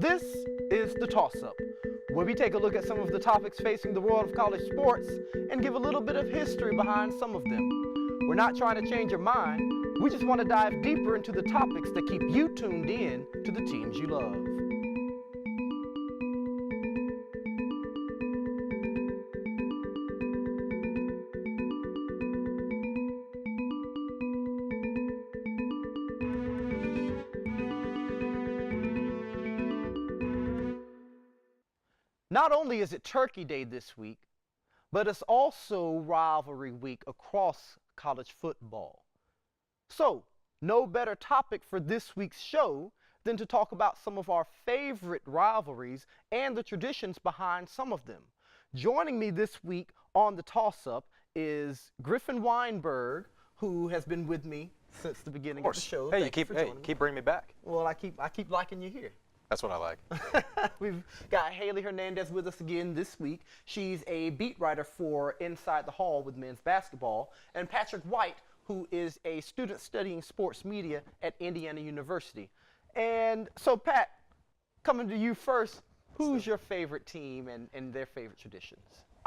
This is The Toss-Up, where we take a look at some of the topics facing the world of college sports and give a little bit of history behind some of them. We're not trying to change your mind, we just want to dive deeper into the topics that keep you tuned in to the teams you love. Not only is it Turkey Day this week, but it's also rivalry week across college football. So, no better topic for this week's show than to talk about some of our favorite rivalries and the traditions behind some of them. Joining me this week on the toss-up is Griffin Weinberg, who has been with me since the beginning of the show. Hey, keep bringing me back. Well, I keep liking you here. That's what I like. We've got Haley Hernandez with us again this week. She's a beat writer for Inside the Hall with men's basketball. And Patrick White, who is a student studying sports media at Indiana University. And so, Pat, coming to you first, who's your favorite team and their favorite traditions?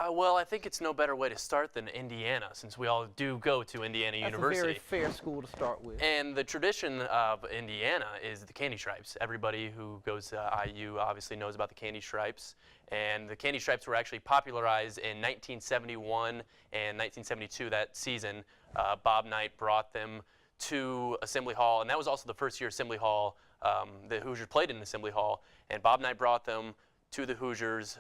Well, I think it's no better way to start than Indiana, since we all do go to Indiana University. That's a very fair school to start with. And the tradition of Indiana is the candy stripes. Everybody who goes to IU obviously knows about the candy stripes. And the candy stripes were actually popularized in 1971 and 1972, that season. Bob Knight brought them to Assembly Hall, and that was also the first year Assembly Hall, the Hoosiers played in Assembly Hall, and Bob Knight brought them to the Hoosiers.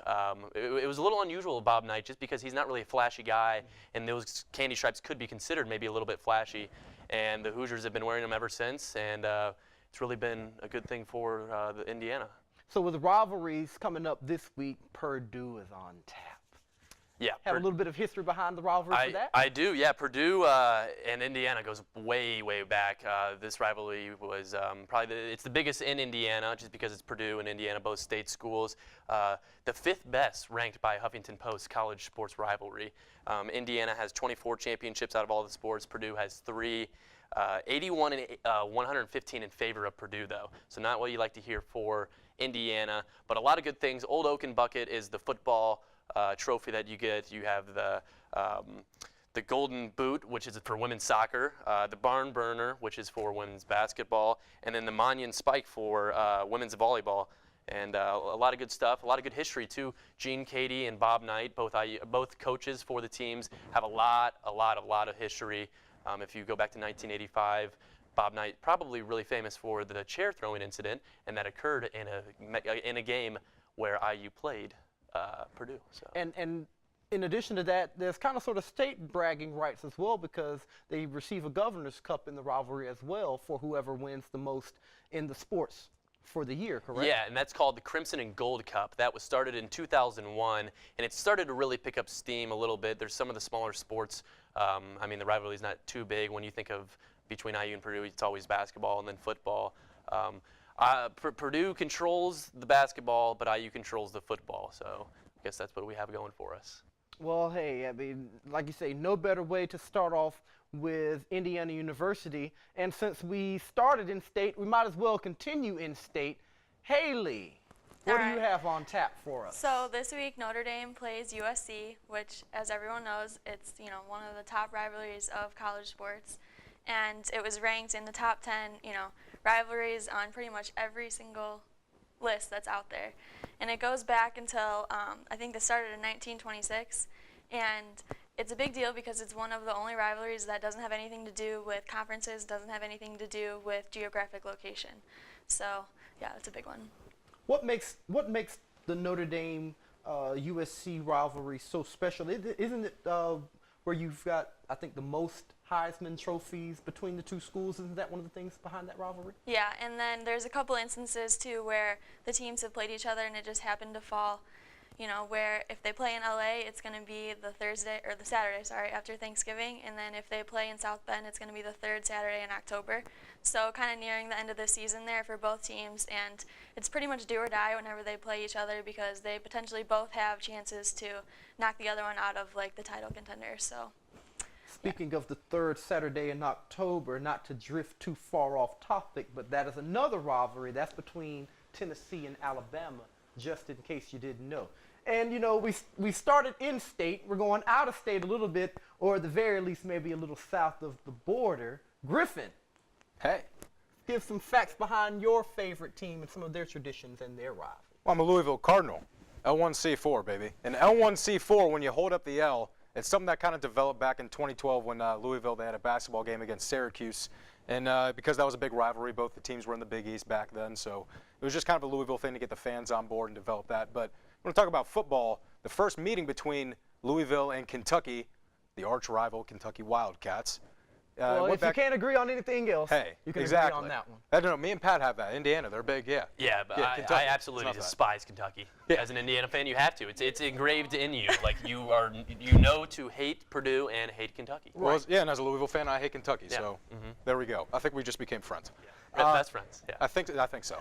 It was a little unusual, Bob Knight, just because he's not really a flashy guy, and those candy stripes could be considered maybe a little bit flashy. And the Hoosiers have been wearing them ever since, and it's really been a good thing for the Indiana. So with rivalries coming up this week, Purdue is on tap. Yeah. Have a little bit of history behind the rivalry for that? I do, yeah. Purdue and Indiana goes way, way back. This rivalry was it's the biggest in Indiana, just because it's Purdue and Indiana, both state schools. The fifth best ranked by Huffington Post college sports rivalry. Indiana has 24 championships out of all the sports. Purdue has 3. 81 and 115 in favor of Purdue, though. So not what you like to hear for Indiana, but a lot of good things. Old Oaken Bucket is the football trophy that you get. You have the Golden Boot, which is for women's soccer, the Barn Burner, which is for women's basketball, and then the Monyon Spike for women's volleyball. And a lot of good stuff, a lot of good history too. Gene Cady and Bob Knight, both coaches for the teams, have a lot of history. If you go back to 1985, Bob Knight probably really famous for the chair throwing incident, and that occurred in a game where IU played Purdue. So. And in addition to that, there's kind of sort of state bragging rights as well, because they receive a governor's cup in the rivalry as well for whoever wins the most in the sports for the year, correct? Yeah, and that's called the Crimson and Gold Cup. That was started in 2001, and it started to really pick up steam a little bit. There's some of the smaller sports. I mean, the rivalry is not too big. When you think of between IU and Purdue, it's always basketball and then football. Purdue controls the basketball, but IU controls the football. So I guess that's what we have going for us. Well, hey, I mean, like you say, no better way to start off with Indiana University. And since we started in state, we might as well continue in state. Haley, what do you have on tap for us? So this week, Notre Dame plays USC, which, as everyone knows, it's one of the top rivalries of college sports. And it was ranked in the top 10, rivalries on pretty much every single list that's out there. And it goes back until, I think this started in 1926. And it's a big deal because it's one of the only rivalries that doesn't have anything to do with conferences, doesn't have anything to do with geographic location. So, yeah, it's a big one. What makes the Notre Dame USC rivalry so special? Isn't it where you've got, I think, the most Heisman trophies between the two schools? Isn't that one of the things behind that rivalry? Yeah, and then there's a couple instances too where the teams have played each other and it just happened to fall, where if they play in LA, it's going to be the Saturday, after Thanksgiving, and then if they play in South Bend, it's going to be the third Saturday in October. So kind of nearing the end of the season there for both teams, and it's pretty much do or die whenever they play each other, because they potentially both have chances to knock the other one out of the title contender. So Speaking of the third Saturday in October, not to drift too far off topic, but that is another rivalry. That's between Tennessee and Alabama, just in case you didn't know. And, you know, we started in-state. We're going out of state a little bit, or at the very least maybe a little south of the border. Griffin, Hey. give some facts behind your favorite team and some of their traditions and their rivalry. Well, I'm a Louisville Cardinal. L1C4, baby. And L1C4, when you hold up the L, it's something that kind of developed back in 2012 when Louisville, they had a basketball game against Syracuse. And because that was a big rivalry, both the teams were in the Big East back then. So it was just kind of a Louisville thing to get the fans on board and develop that. But when we talk about football, the first meeting between Louisville and Kentucky, the arch rival Kentucky Wildcats. Well, went if you back- can't agree on anything else, Hey, you can exactly. agree on that one. I don't know. Me and Pat have that. Indiana, they're big, yeah. Yeah, but Yeah, I Kentucky. absolutely It's not that. despise Kentucky. Yeah. As an Indiana fan, you have to. It's engraved in you. Like you know to hate Purdue and hate Kentucky. Well, yeah, and as a Louisville fan, I hate Kentucky, Yeah. so there we go. I think we just became friends. Best friends. Yeah. I think so.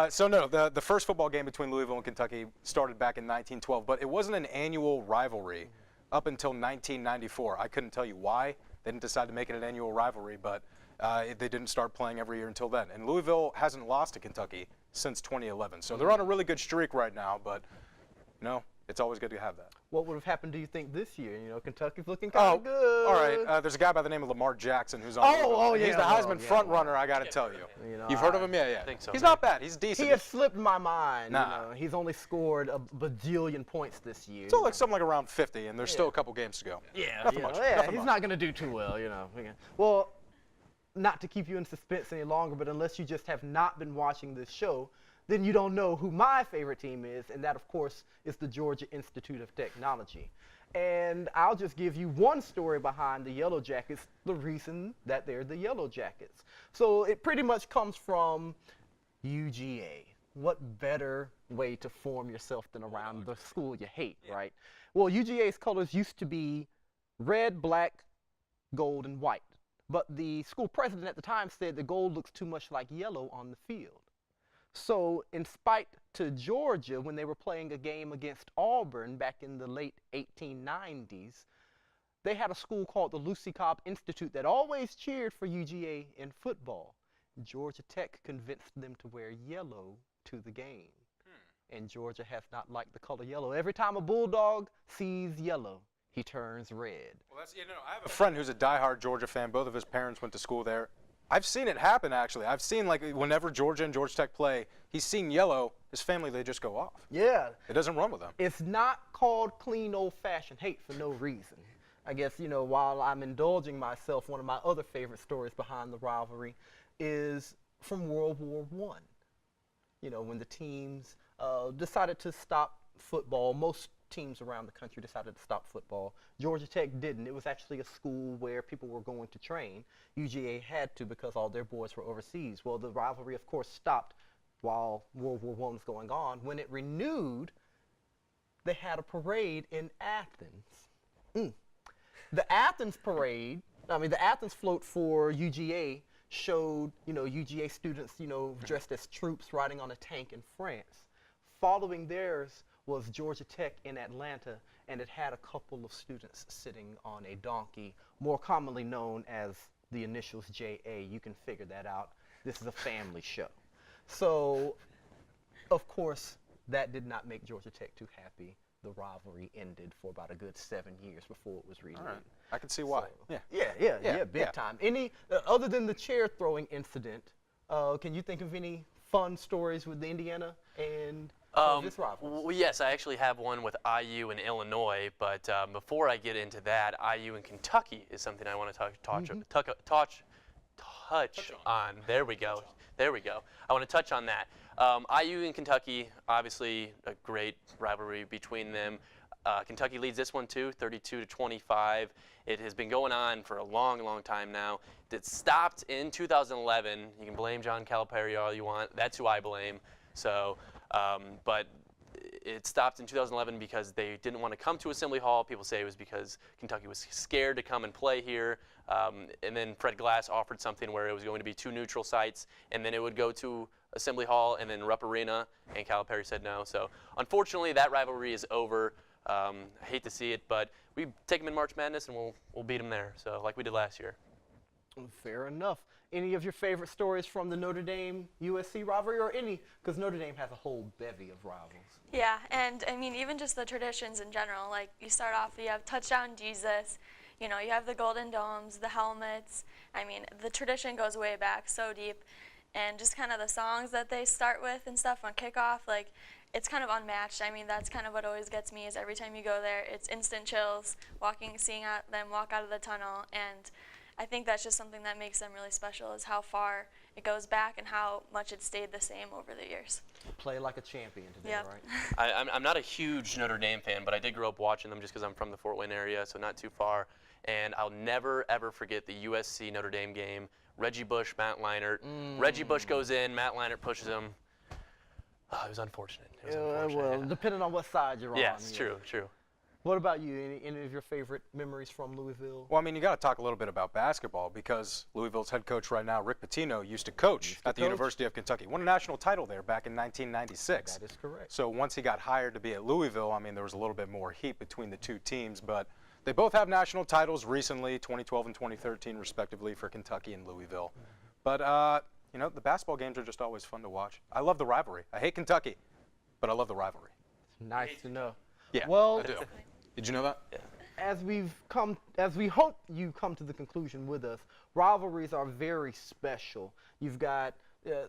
So no, the first football game between Louisville and Kentucky started back in 1912, but it wasn't an annual rivalry up until 1994. I couldn't tell you why they didn't decide to make it an annual rivalry, but they didn't start playing every year until then. And Louisville hasn't lost to Kentucky since 2011, so they're on a really good streak right now. But it's always good to have that. What would have happened, do you think, this year? You know, Kentucky's looking kind of good. All right. There's a guy by the name of Lamar Jackson who's on. Oh, Louisville. He's the yeah, Heisman yeah. front runner. I got to tell you. You know, You've heard of him? Yeah. I think so, He's yeah. not bad. He's decent. He has slipped my mind. Nah. You know, he's only scored a bajillion points this year. Still like something like around 50, and there's still a couple games to go. Yeah, Nothing you know, much. yeah, Nothing he's much. not going to do too well, you know. Well, not to keep you in suspense any longer, but unless you just have not been watching this show, then you don't know who my favorite team is, and that, of course, is the Georgia Institute of Technology. And I'll just give you one story behind the Yellow Jackets, the reason that they're the Yellow Jackets. So it pretty much comes from UGA. What better way to form yourself than around the school you hate, right? Well, UGA's colors used to be red, black, gold, and white. But the school president at the time said the gold looks too much like yellow on the field. So in spite to Georgia, when they were playing a game against Auburn back in the late 1890s, they had a school called the Lucy Cobb Institute that always cheered for UGA in football. Georgia Tech convinced them to wear yellow to the game. And Georgia has not liked the color yellow. Every time a Bulldog sees yellow, he turns red. Well, I have a friend who's a diehard Georgia fan. Both of his parents went to school there. I've seen it happen, actually. I've seen, like, whenever Georgia and Georgia Tech play, he's seen yellow, his family, they just go off. Yeah. It doesn't run with them. It's not called clean old-fashioned hate for no reason. I guess, you know, while I'm indulging myself, one of my other favorite stories behind the rivalry is from World War I. You know, when the teams decided to stop football, most teams around the country decided to stop football. Georgia Tech didn't. It was actually a school where people were going to train. UGA had to because all their boys were overseas. Well, the rivalry, of course, stopped while World War I was going on. When it renewed, they had a parade in Athens. The Athens parade, the Athens float for UGA showed, UGA students, dressed as troops riding on a tank in France. Following theirs was Georgia Tech in Atlanta, and it had a couple of students sitting on a donkey, more commonly known as the initials JA. You can figure that out. This is a family show. So, of course, that did not make Georgia Tech too happy. The rivalry ended for about a good 7 years before it was renewed. All right. I can see why. So, yeah, big yeah. time. Any other than the chair throwing incident, can you think of any fun stories with the Indiana and this rivalry? Well, yes, I actually have one with IU and Illinois, but before I get into that, IU and Kentucky is something I want to touch on. There we go. I want to touch on that. IU and Kentucky, obviously a great rivalry between them. Kentucky leads this one too, 32-25. It has been going on for a long, long time now. It stopped in 2011. You can blame John Calipari all you want. That's who I blame. So, but it stopped in 2011 because they didn't want to come to Assembly Hall. People say it was because Kentucky was scared to come and play here. And then Fred Glass offered something where it was going to be 2 neutral sites, and then it would go to Assembly Hall and then Rupp Arena, and Calipari said no. So unfortunately, that rivalry is over. I hate to see it, but we take them in March Madness and we'll beat them there. So like we did last year. Fair enough. Any of your favorite stories from the Notre Dame USC rivalry, or any? Because Notre Dame has a whole bevy of rivals. Yeah, and I mean, even just the traditions in general. Like, you start off, you have Touchdown Jesus, you know, you have the Golden Domes, the helmets. I mean, the tradition goes way back, so deep. And just kind of the songs that they start with and stuff on kickoff, like, it's kind of unmatched. I mean, that's kind of what always gets me, is every time you go there, it's instant chills, seeing them walk out of the tunnel. And I think that's just something that makes them really special, is how far it goes back and how much it stayed the same over the years. Play like a champion today, Yep. right? I'm not a huge Notre Dame fan, but I did grow up watching them just because I'm from the Fort Wayne area, so not too far. And I'll never, ever forget the USC Notre Dame game. Reggie Bush, Matt Leinart. Reggie Bush goes in, Matt Leinart pushes him. Oh, it was unfortunate. It was unfortunate. Well, depending on what side you're on. Yes, true. What about you? Any of your favorite memories from Louisville? Well, I mean, you got to talk a little bit about basketball, because Louisville's head coach right now, Rick Pitino, used to coach at the University of Kentucky. Won a national title there back in 1996. That is correct. So once he got hired to be at Louisville, I mean, there was a little bit more heat between the two teams, but they both have national titles recently, 2012 and 2013 respectively, for Kentucky and Louisville. But, you know, the basketball games are just always fun to watch. I love the rivalry. I hate Kentucky, but I love the rivalry. Nice to know. Yeah, Well, I do. Did you know that? Yeah. as we hope you come to the conclusion with us, rivalries are very special. You've got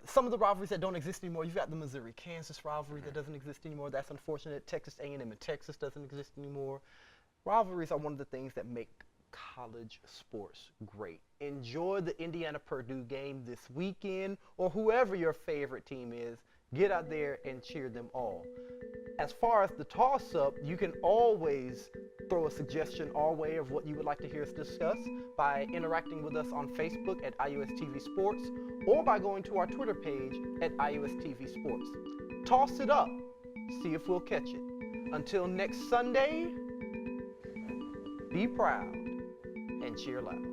some of the rivalries that don't exist anymore. You've got the Missouri-Kansas rivalry that doesn't exist anymore. That's unfortunate. Texas A&M and Texas doesn't exist anymore. Rivalries are one of the things that make college sports great. Enjoy the Indiana-Purdue game this weekend, or whoever your favorite team is. Get out there and cheer them all. As far as the toss-up, you can always throw a suggestion our way of what you would like to hear us discuss by interacting with us on Facebook at IUSTV Sports, or by going to our Twitter page at IUSTV Sports. Toss it up. See if we'll catch it. Until next Sunday, be proud and cheer loud.